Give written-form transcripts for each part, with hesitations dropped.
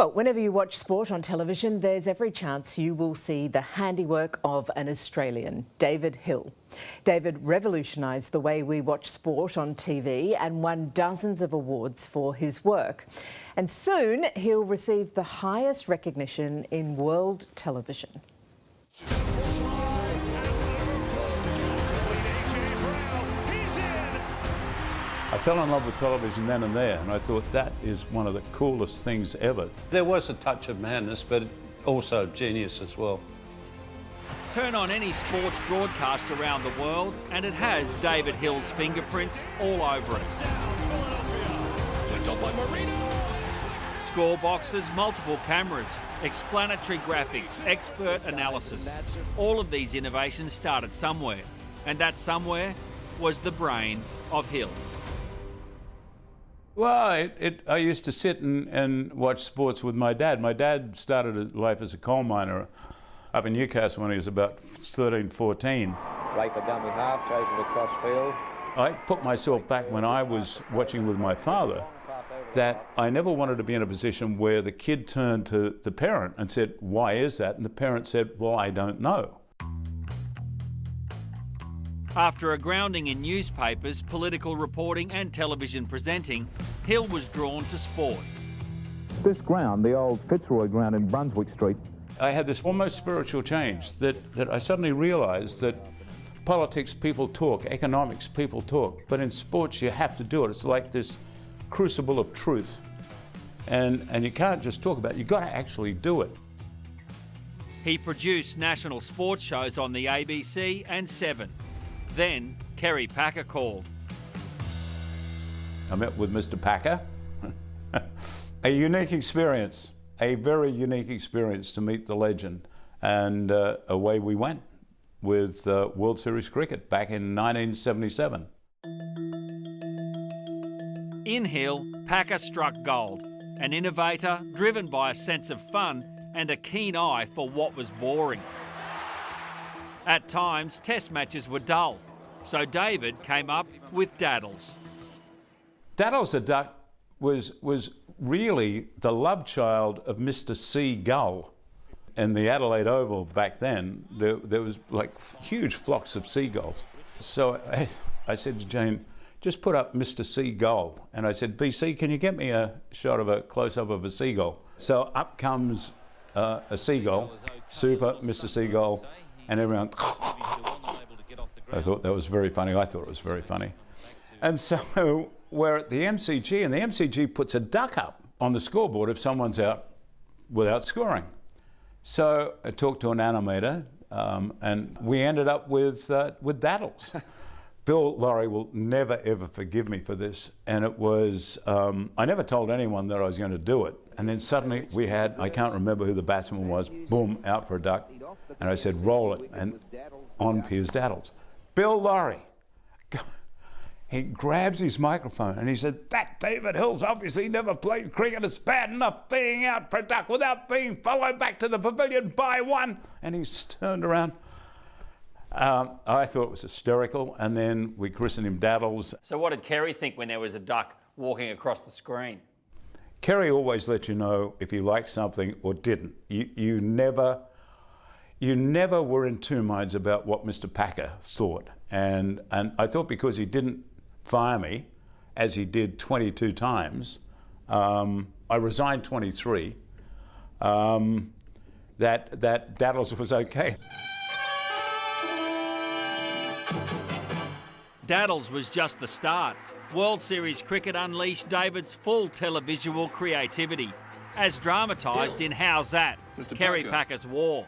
Well, whenever you watch sport on television, there's every chance you will see the handiwork of an Australian, David Hill. David revolutionised the way we watch sport on TV and won dozens of awards for his work. And soon he'll receive the highest recognition in world television. I fell in love with television then and there, and I thought that is one of the coolest things ever. There was a touch of madness, but also genius as well. Turn on any sports broadcast around the world and it has David Hill's fingerprints all over it. Score boxes, multiple cameras, explanatory graphics, expert analysis. All of these innovations started somewhere, and that somewhere was the brain of Hill. Well, I used to sit and watch sports with my dad. My dad started life as a coal miner up in Newcastle when he was about 13, 14. Break the dummy half, shows it across field. I put myself back when I was watching with my father that I never wanted to be in a position where the kid turned to the parent and said, "Why is that?" And the parent said, "Well, I don't know." After a grounding in newspapers, political reporting and television presenting, Hill was drawn to sport. This ground, the old Fitzroy ground in Brunswick Street. I had this almost spiritual change that I suddenly realised that politics, people talk, economics, people talk, but in sports you have to do it. It's like this crucible of truth. And you can't just talk about it, you've got to actually do it. He produced national sports shows on the ABC and Seven. Then Kerry Packer called. I met with Mr. Packer. A unique experience, a very unique experience to meet the legend. And away we went with World Series cricket back in 1977. In Hill, Packer struck gold, an innovator driven by a sense of fun and a keen eye for what was boring. At times, test matches were dull, so David came up with Daddles. Daddles the duck was really the love child of Mr. Seagull. In the Adelaide Oval back then, there was like huge flocks of seagulls. So I said to Jane, just put up Mr. Seagull. And I said, BC, can you get me a shot of a close-up of a seagull? So up comes a seagull, super Mr. Seagull, and everyone, I thought that was very funny. I thought it was very funny. And so we're at the MCG, and the MCG puts a duck up on the scoreboard if someone's out without scoring. So I talked to an animator, and we ended up with Daddles. Bill Laurie will never, ever forgive me for this. And it was, I never told anyone that I was going to do it. And then suddenly we had, I can't remember who the batsman was, boom, out for a duck. And I said, roll it. And on appears Daddles. Bill Laurie, he grabs his microphone and he said, that David Hill's obviously never played cricket. It's bad enough being out for a duck without being followed back to the pavilion by one. And he's turned around. I thought it was hysterical, and then we christened him Daddles. So what did Kerry think when there was a duck walking across the screen? Kerry always let you know if he liked something or didn't. You never were in two minds about what Mr. Packer thought. And I thought because he didn't fire me, as he did 22 times, I resigned 23, that Daddles was okay. Daddles was just the start. World Series cricket unleashed David's full televisual creativity, as dramatised in How's That? Kerry Packer's War.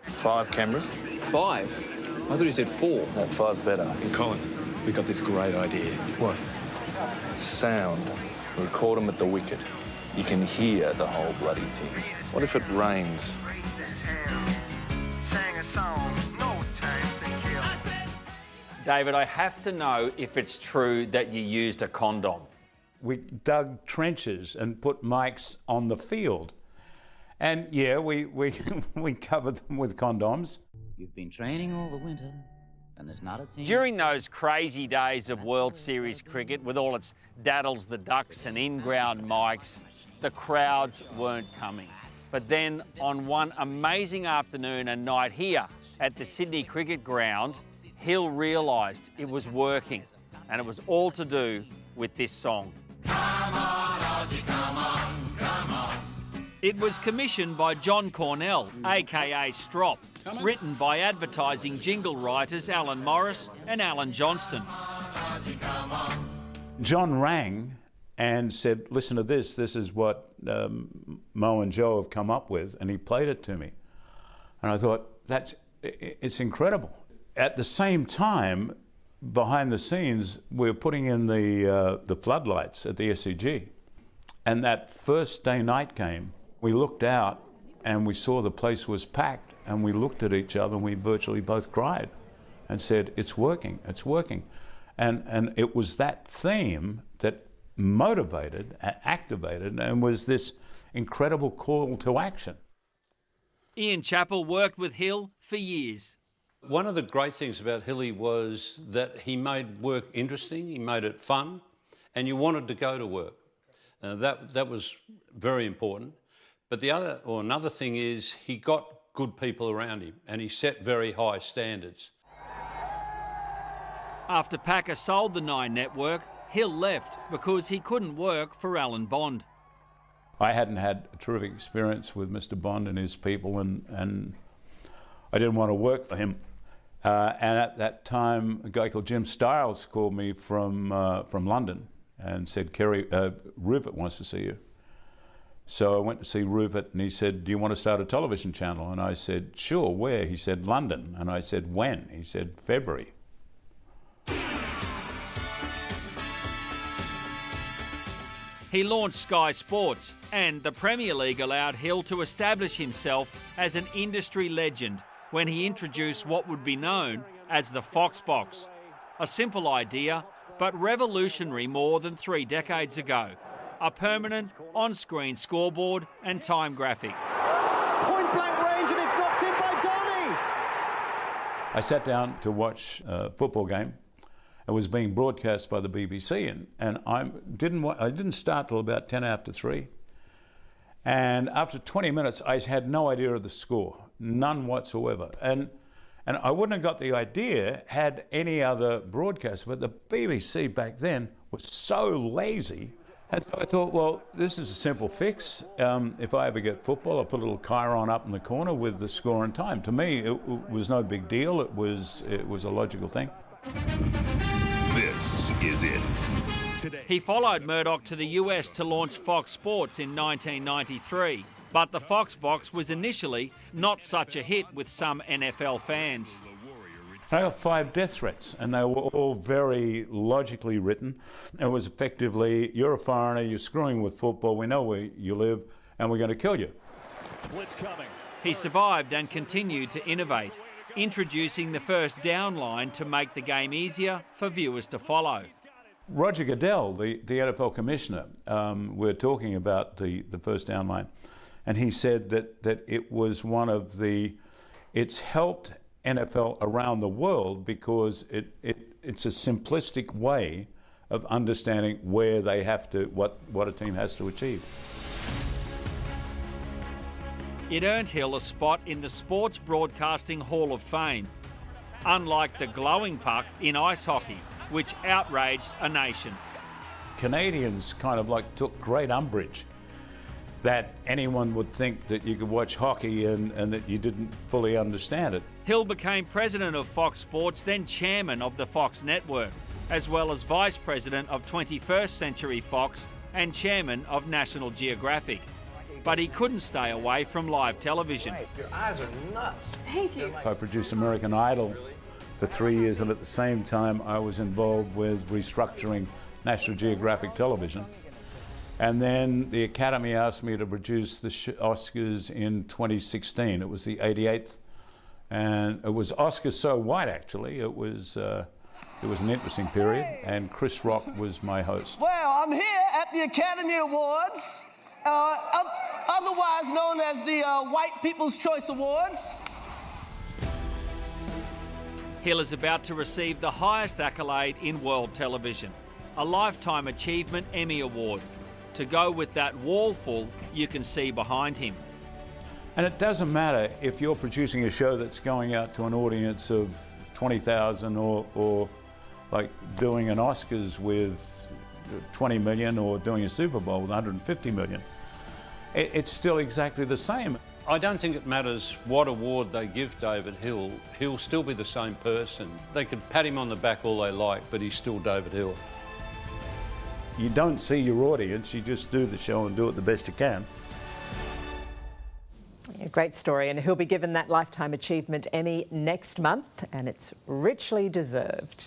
5 cameras. 5? I thought you said 4. That 5's better. And Colin, we got this great idea. What? Sound. Record them at the wicket. You can hear the whole bloody thing. What if it rains? David, I have to know if it's true that you used a condom. We dug trenches and put mics on the field. And yeah, we covered them with condoms. You've been training all the winter, and there's not a team. During those crazy days of World Series cricket, with all its Daddles the ducks and in-ground mics, the crowds weren't coming. But then on one amazing afternoon and night here at the Sydney Cricket Ground, Hill realised it was working, and it was all to do with this song. Come on, Aussie, come on, come on. It was commissioned by John Cornell, aka Strop, written by advertising jingle writers Alan Morris and Alan Johnston. John rang and said, listen to this is what Mo and Joe have come up with, and he played it to me. And I thought, it's incredible. At the same time, behind the scenes, we were putting in the floodlights at the SCG. And that first day night came, we looked out and we saw the place was packed, and we looked at each other and we virtually both cried and said, it's working, it's working. And it was that theme that motivated, activated, and was this incredible call to action. Ian Chappell worked with Hill for years. One of the great things about Hilly was that he made work interesting, he made it fun, and you wanted to go to work. That was very important. But another thing is he got good people around him, and he set very high standards. After Packer sold the Nine network, Hill left because he couldn't work for Alan Bond. I hadn't had a terrific experience with Mr. Bond and his people, and I didn't want to work for him. And at that time, a guy called Jim Stiles called me from London and said, Kerry, Rupert wants to see you. So I went to see Rupert, and he said, do you want to start a television channel? And I said, sure, where? He said, London. And I said, when? He said, February. He launched Sky Sports, and the Premier League allowed Hill to establish himself as an industry legend when he introduced what would be known as the Fox Box. A simple idea, but revolutionary more than 3 decades ago. A permanent on-screen scoreboard and time graphic. Point blank range, and it's knocked in by Donny. I sat down to watch a football game. It was being broadcast by the BBC, and I didn't start till about 10 after 3. And after 20 minutes, I had no idea of the score, none whatsoever. And I wouldn't have got the idea had any other broadcaster, but the BBC back then was so lazy. And so I thought, well, this is a simple fix. If I ever get football, I'll put a little chyron up in the corner with the score and time. To me, it was no big deal. It was a logical thing. This is it. Today. He followed Murdoch to the US to launch Fox Sports in 1993, but the Fox Box was initially not such a hit with some NFL fans. I got 5 death threats, and they were all very logically written. It was effectively, you're a foreigner, you're screwing with football, we know where you live, and we're going to kill you. Blitz coming. He survived and continued to innovate, introducing the first down line to make the game easier for viewers to follow. Roger Goodell, the NFL commissioner, we're talking about the first down line, and he said that it was it's helped NFL around the world because it's a simplistic way of understanding where they have to, what a team has to achieve. It earned Hill a spot in the Sports Broadcasting Hall of Fame, unlike the glowing puck in ice hockey, which outraged a nation. Canadians kind of took great umbrage that anyone would think that you could watch hockey and that you didn't fully understand it. Hill became president of Fox Sports, then chairman of the Fox network, as well as vice president of 21st Century Fox and chairman of National Geographic. But he couldn't stay away from live television. Your eyes are nuts. Thank you. I produced American Idol for 3 years, and at the same time I was involved with restructuring National Geographic Television. And then the Academy asked me to produce the Oscars in 2016. It was the 88th, and it was Oscars So White, actually. It was an interesting period, and Chris Rock was my host. Well, I'm here at the Academy Awards, otherwise known as the White People's Choice Awards. Hill is about to receive the highest accolade in world television, a Lifetime Achievement Emmy Award. to go with that wall full you can see behind him. And it doesn't matter if you're producing a show that's going out to an audience of 20,000 or like doing an Oscars with 20 million or doing a Super Bowl with 150 million. It's still exactly the same. I don't think it matters what award they give David Hill, he'll still be the same person. They could pat him on the back all they like, but he's still David Hill. You don't see your audience, you just do the show and do it the best you can. A great story, and he'll be given that Lifetime Achievement Emmy next month, and it's richly deserved.